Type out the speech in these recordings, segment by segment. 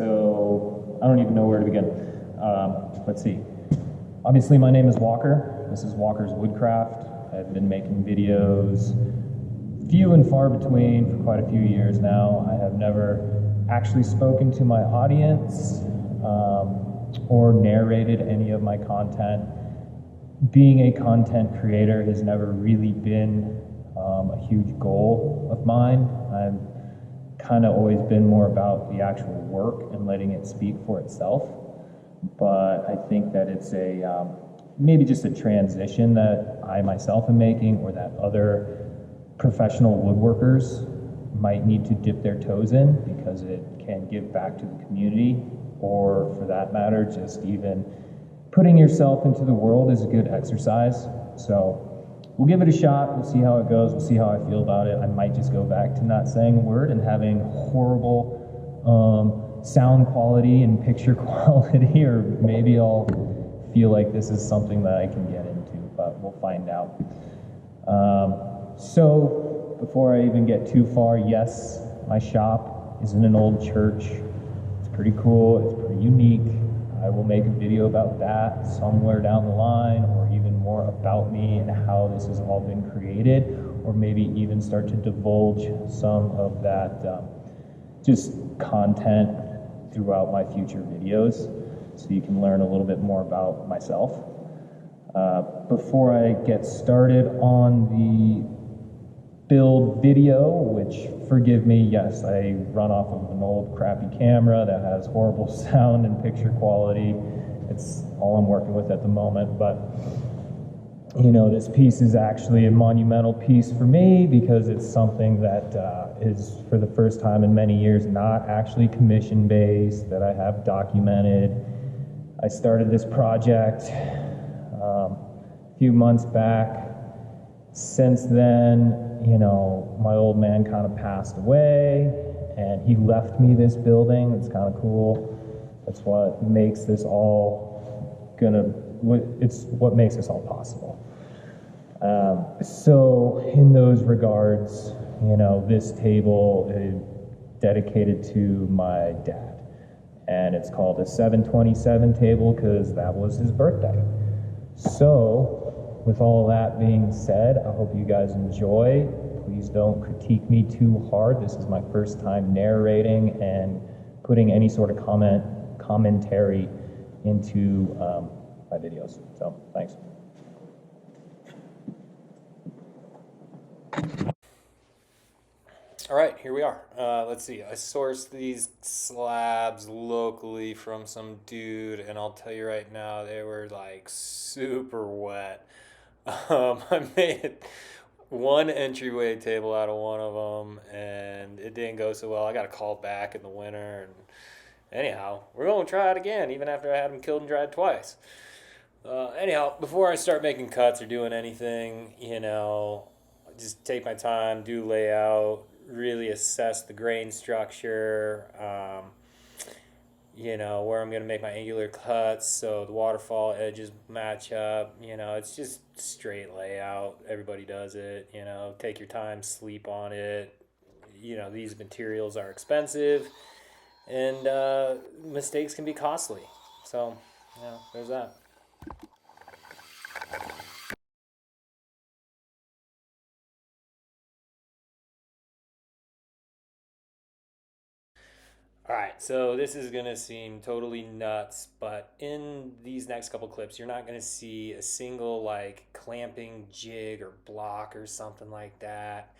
So I don't even know where to begin. Let's see. Obviously, my name is Walker. This is Walker's Woodcraft. I've been making videos few and far between for quite a few years now. I have never actually spoken to my audience or narrated any of my content. Being a content creator has never really been a huge goal of mine. I've kind of always been more about the actual work and letting it speak for itself. But I think that it's maybe just a transition that I myself am making, or that other professional woodworkers might need to dip their toes in, because it can give back to the community, or for that matter, just even putting yourself into the world is a good exercise. So we'll give it a shot. We'll see how it goes. We'll see how I feel about it. I might just go back to not saying a word and having horrible sound quality and picture quality, or maybe I'll feel like this is something that I can get into, but we'll find out. So before I even get too far, yes, my shop is in an old church. It's pretty cool. It's pretty unique. I will make a video about that somewhere down the line, or even more about me and how this has all been created, or maybe even start to divulge some of that just content throughout my future videos, so you can learn a little bit more about myself. Before I get started on the build video, which, forgive me, yes, I run off of an old crappy camera that has horrible sound and picture quality. It's all I'm working with at the moment, but you know, this piece is actually a monumental piece for me, because it's something that is, for the first time in many years, not actually commission based, that I have documented. I started this project a few months back. Since then, you know, my old man kind of passed away, and he left me this building. It's kind of cool. That's what makes this all it's what makes this all possible. So in those regards, you know, this table is dedicated to my dad, and it's called a 727 table because that was his birthday. So with all that being said, I hope you guys enjoy. Please don't critique me too hard. This is my first time narrating and putting any sort of commentary into my videos. So thanks. All right, here we are. Let's see. I sourced these slabs locally from some dude, and I'll tell you right now, they were like super wet. I made one entryway table out of one of them, and it didn't go so well. I got a call back in the winter, and anyhow, we're going to try it again, even after I had them killed and dried twice. Anyhow, before I start making cuts or doing anything, you know, just take my time, do layout, really assess the grain structure, you know, where I'm going to make my angular cuts so the waterfall edges match up. You know, it's just straight layout. Everybody does it. You know, take your time, sleep on it. You know, these materials are expensive, and mistakes can be costly. So, you know, there's that. All right, so this is going to seem totally nuts, but in these next couple clips, you're not going to see a single like clamping jig or block or something like that.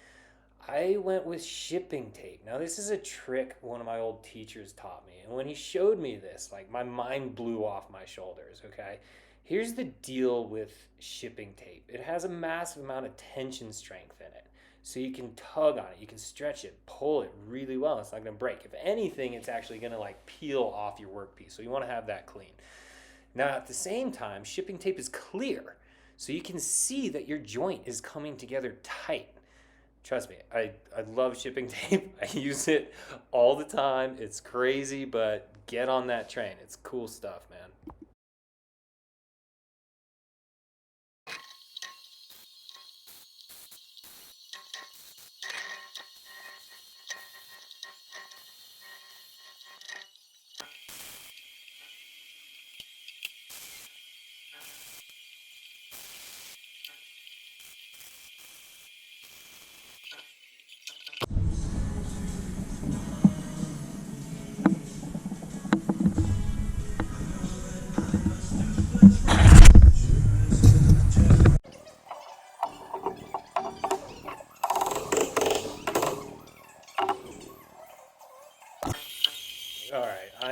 I went with shipping tape. Now, this is a trick one of my old teachers taught me. And when he showed me this, like my mind blew off my shoulders, okay? Here's the deal with shipping tape. It has a massive amount of tension strength in it. So you can tug on it, you can stretch it, pull it really well. It's not going to break. If anything, it's actually going to like peel off your workpiece. So you want to have that clean. Now, at the same time, shipping tape is clear. So you can see that your joint is coming together tight. Trust me, I love shipping tape. I use it all the time. It's crazy, but get on that train. It's cool stuff, man.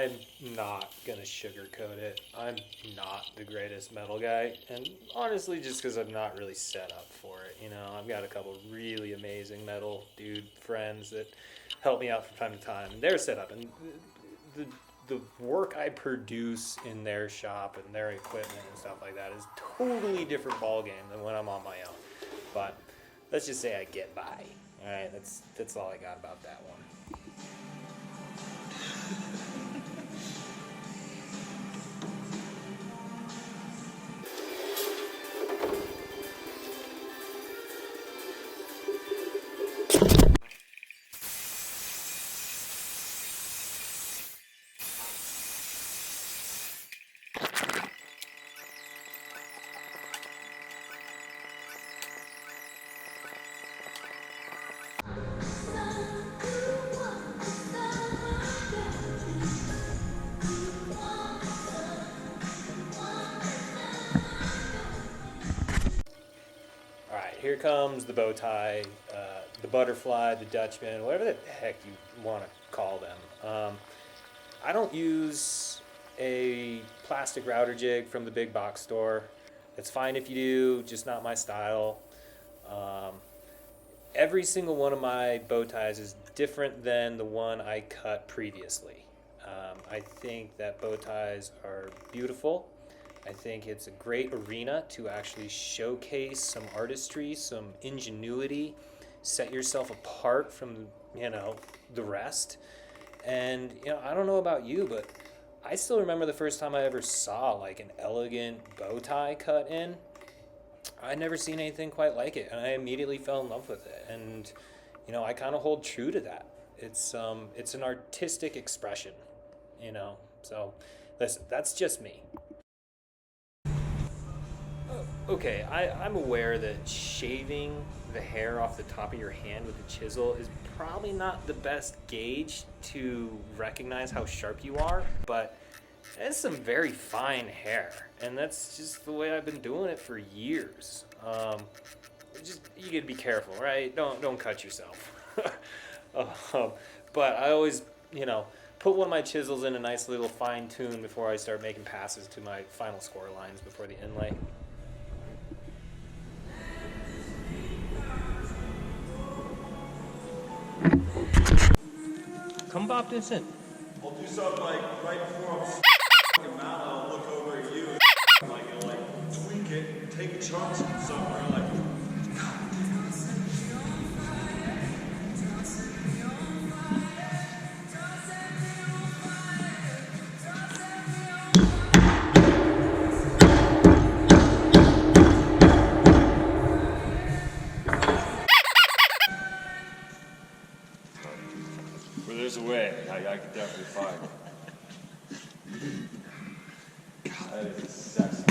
I'm not gonna sugarcoat it. I'm not the greatest metal guy, and honestly, just because I'm not really set up for it. You know, I've got a couple really amazing metal dude friends that help me out from time to time, and they're set up, and the the work I produce in their shop and their equipment and stuff like that is totally different ball game than when I'm on my own. But let's just say I get by. All right, that's all I got about that one. All right, here comes the bow tie, the butterfly, the Dutchman, whatever the heck you want to call them. I don't use a plastic router jig from the big box store. It's fine if you do, just not my style. Um, every single one of my bow ties is different than the one I cut previously. I think that bow ties are beautiful. I think it's a great arena to actually showcase some artistry, some ingenuity, set yourself apart from, the rest. And, I don't know about you, but I still remember the first time I ever saw like an elegant bow tie cut in. I'd never seen anything quite like it, and I immediately fell in love with it. And, I kind of hold true to that. It's an artistic expression, So, listen, that's just me. Okay, I'm aware that shaving the hair off the top of your hand with a chisel is probably not the best gauge to recognize how sharp you are, but it's some very fine hair, and that's just the way I've been doing it for years. You gotta be careful, right? Don't cut yourself. um, but I always, put one of my chisels in a nice little fine tune before I start making passes to my final score lines before the inlay. Come bop this in. I'll do something like right before I'm mount, I'll look over at you and tweak it, take a chunk somewhere where there's a way, I could definitely find it. That is sexy.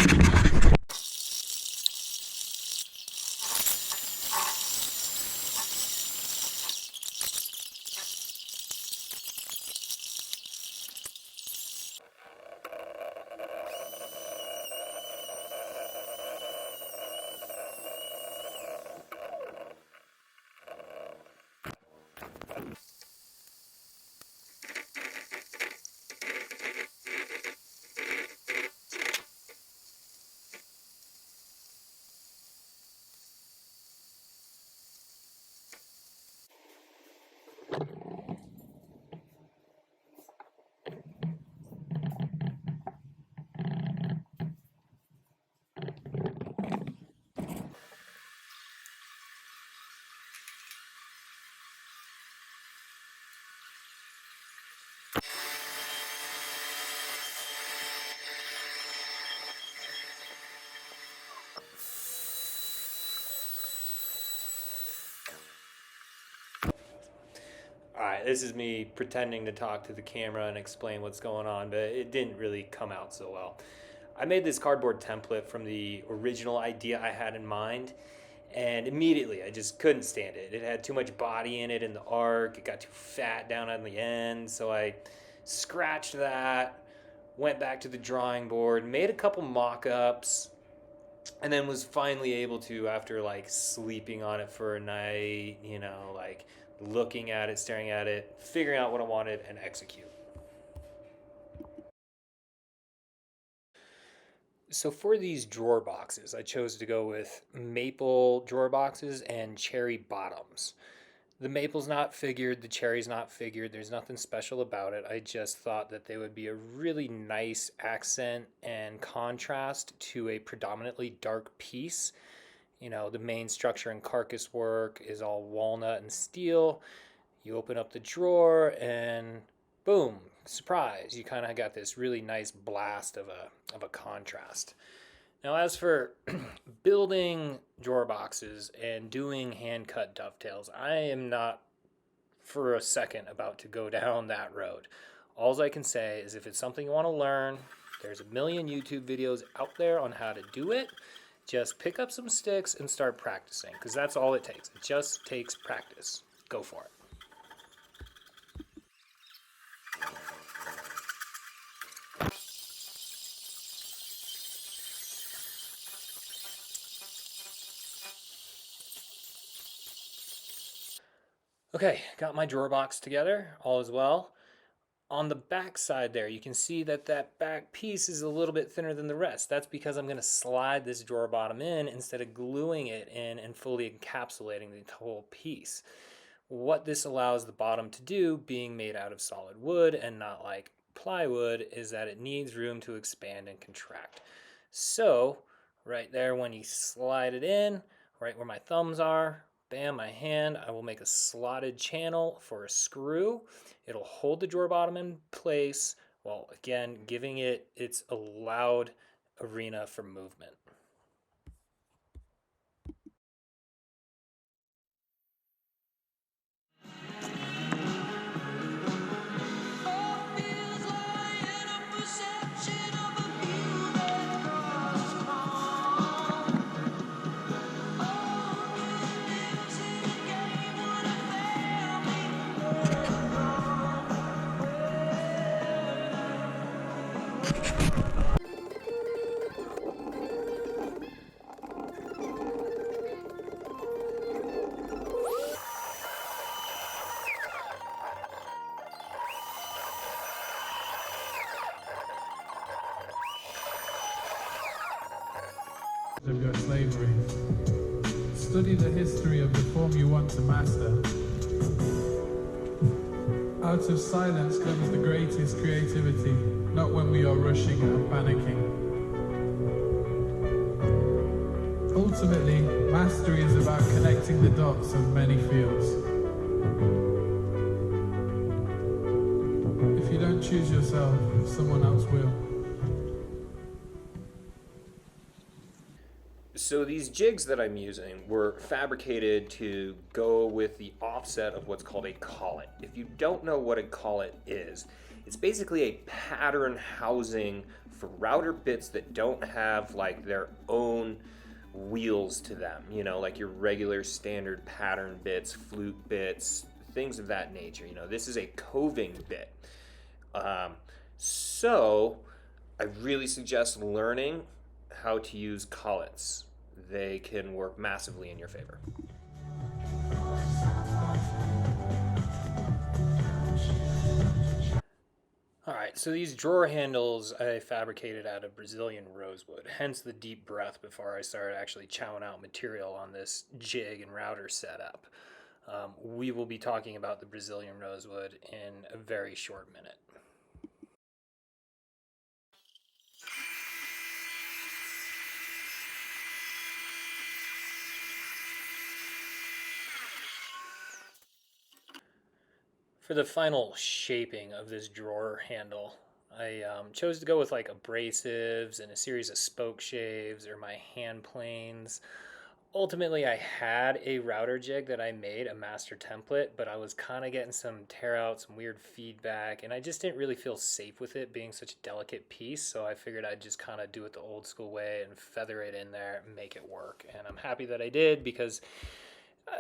All right, this is me pretending to talk to the camera and explain what's going on, but it didn't really come out so well. I made this cardboard template from the original idea I had in mind, and immediately I just couldn't stand it. It had too much body in it in the arc, it got too fat down on the end, so I scratched that, went back to the drawing board, made a couple mock-ups, and then was finally able to, after like sleeping on it for a night, looking at it, staring at it, figuring out what I wanted, and execute. So for these drawer boxes, I chose to go with maple drawer boxes and cherry bottoms. The maple's not figured, the cherry's not figured, there's nothing special about it. I just thought that they would be a really nice accent and contrast to a predominantly dark piece. You know, the main structure and carcass work is all walnut and steel. You open up the drawer and boom, surprise, you kind of got this really nice blast of a contrast. Now, as for building drawer boxes and doing hand cut dovetails, I am not for a second about to go down that road. All I can say is if it's something you want to learn, there's a million YouTube videos out there on how to do it. Just pick up some sticks and start practicing, because that's all it takes. It just takes practice. Go for it. Okay, got my drawer box together, all is well. On the back side there, you can see that that back piece is a little bit thinner than the rest. That's because I'm going to slide this drawer bottom in instead of gluing it in and fully encapsulating the whole piece. What this allows the bottom to do, being made out of solid wood and not like plywood, is that it needs room to expand and contract. So, right there when you slide it in, right where my thumbs are, bam, my hand, I will make a slotted channel for a screw. It'll hold the drawer bottom in place while, again, giving it its allowed arena for movement. Of your slavery. Study the history of the form you want to master. Out of silence comes the greatest creativity, not when we are rushing and panicking. Ultimately, mastery is about connecting the dots of many fields. If you don't choose yourself, someone else will. So these jigs that I'm using were fabricated to go with the offset of what's called a collet. If you don't know what a collet is, it's basically a pattern housing for router bits that don't have like their own wheels to them, you know, like your regular standard pattern bits, flute bits, things of that nature. You know, this is a coving bit. So I really suggest learning how to use collets. They can work massively in your favor. Alright, so these drawer handles I fabricated out of Brazilian rosewood, hence the deep breath before I started actually chowing out material on this jig and router setup. We will be talking about the Brazilian rosewood in a very short minute. For the final shaping of this drawer handle, I chose to go with like abrasives and a series of spoke shaves or my hand planes. Ultimately, I had a router jig that I made, a master template, but I was kind of getting some tear out, some weird feedback, and I just didn't really feel safe with it being such a delicate piece, so I figured I'd just kind of do it the old school way and feather it in there and make it work. And I'm happy that I did because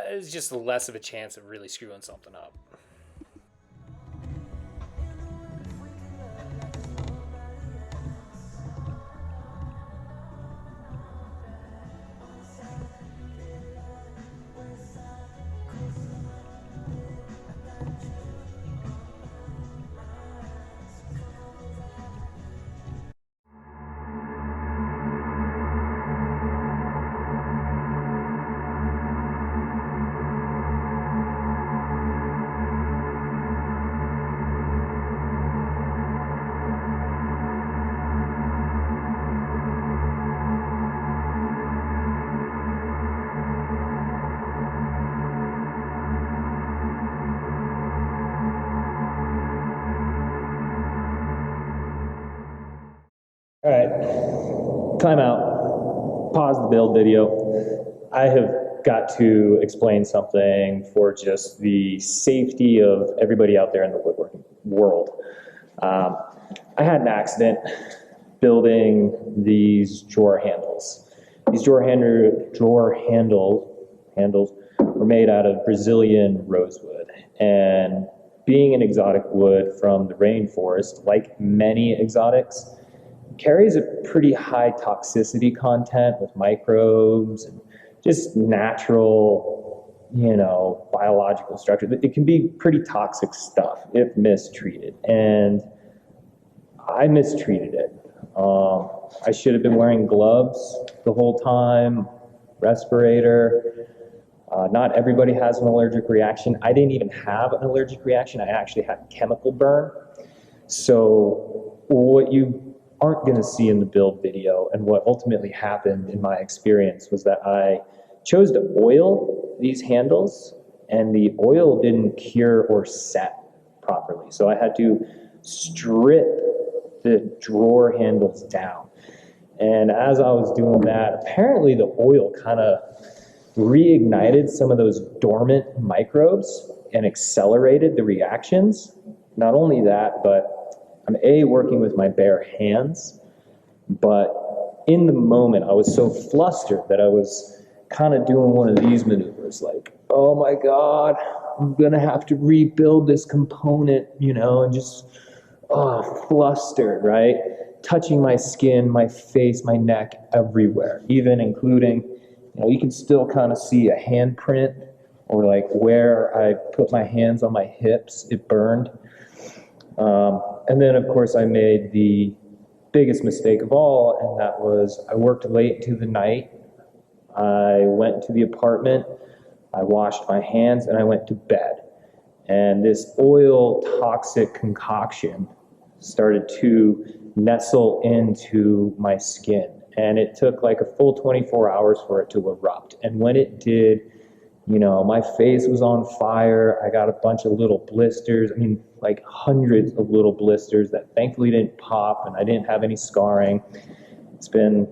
it's just less of a chance of really screwing something up. All right, time out. Pause the build video. I have got to explain something for just the safety of everybody out there in the woodworking world. I had an accident building these drawer handles. These drawer handles were made out of Brazilian rosewood. And being an exotic wood from the rainforest, like many exotics, carries a pretty high toxicity content with microbes and just natural, biological structure. It can be pretty toxic stuff if mistreated. And I mistreated it. I should have been wearing gloves the whole time, respirator. Not everybody has an allergic reaction. I didn't even have an allergic reaction. I actually had chemical burn. So what you aren't going to see in the build video and what ultimately happened in my experience was that I chose to oil these handles and the oil didn't cure or set properly. So I had to strip the drawer handles down. And as I was doing that, apparently the oil kind of reignited some of those dormant microbes and accelerated the reactions. Not only that, but I'm working with my bare hands, but in the moment I was so flustered that I was kind of doing one of these maneuvers like, oh my God, I'm gonna have to rebuild this component, and just flustered, right? Touching my skin, my face, my neck, everywhere, even including, you can still kind of see a handprint or like where I put my hands on my hips, it burned. And then, of course, I made the biggest mistake of all, and that was I worked late into the night. I went to the apartment, I washed my hands, and I went to bed. And this oil toxic concoction started to nestle into my skin. And it took like a full 24 hours for it to erupt. And when it did, my face was on fire. I got a bunch of little blisters. Like hundreds of little blisters that thankfully didn't pop, and I didn't have any scarring. It's been,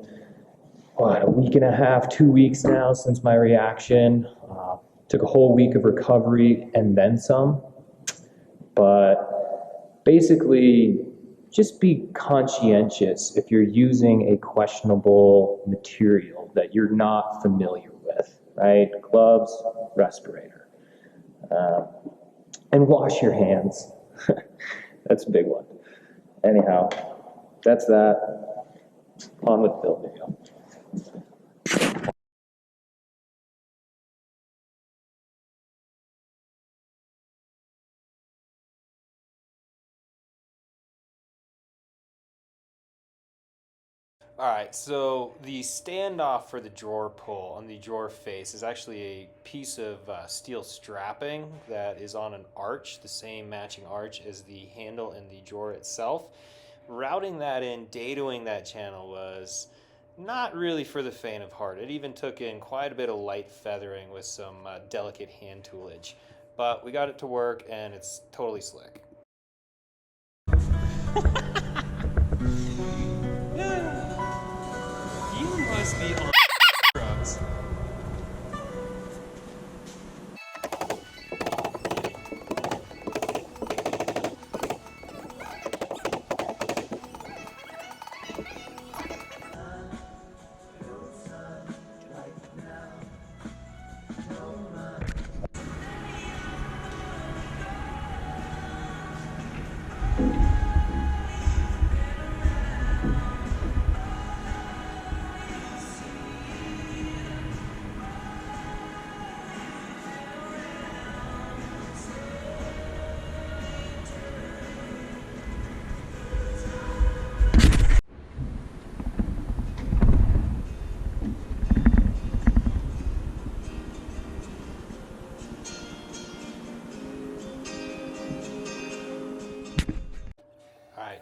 a week and a half, 2 weeks now since my reaction. Took a whole week of recovery and then some. But basically, just be conscientious if you're using a questionable material that you're not familiar with, right? Gloves, respirator. And wash your hands. That's a big one. Anyhow, that's that. On with the build video. All right, so the standoff for the drawer pull on the drawer face is actually a piece of steel strapping that is on an arch, the same matching arch as the handle in the drawer itself. Routing that in, datoing that channel was not really for the faint of heart. It even took in quite a bit of light feathering with some delicate hand toolage. But we got it to work and it's totally slick. You must be on drugs.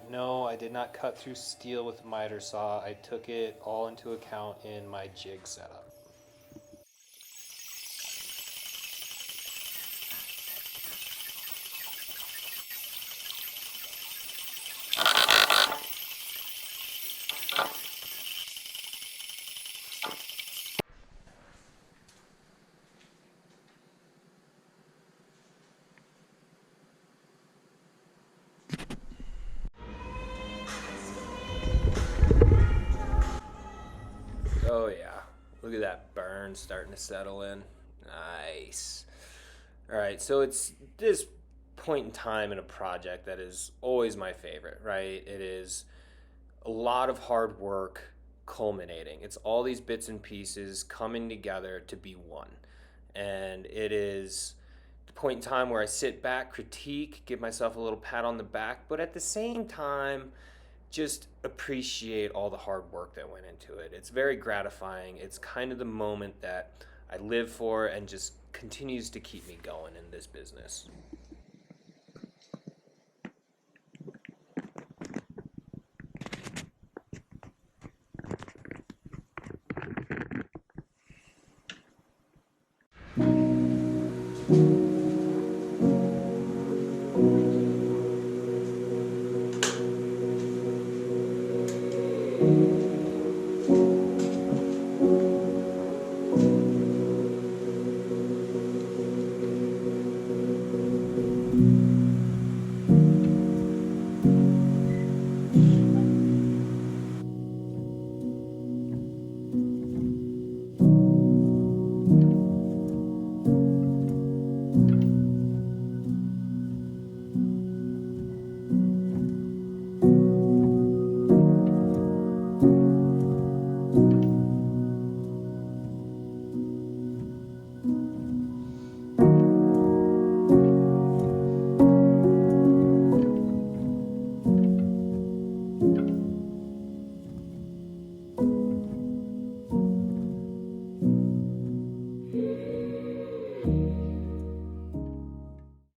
No, I did not cut through steel with a miter saw. I took it all into account in my jig setup. that burn starting to settle in. Nice. All right, so it's this point in time in a project that is always my favorite, right? It is a lot of hard work culminating. It's all these bits and pieces coming together to be one. And it is the point in time where I sit back, critique, give myself a little pat on the back, but at the same time, just appreciate all the hard work that went into it. It's very gratifying. It's kind of the moment that I live for and just continues to keep me going in this business.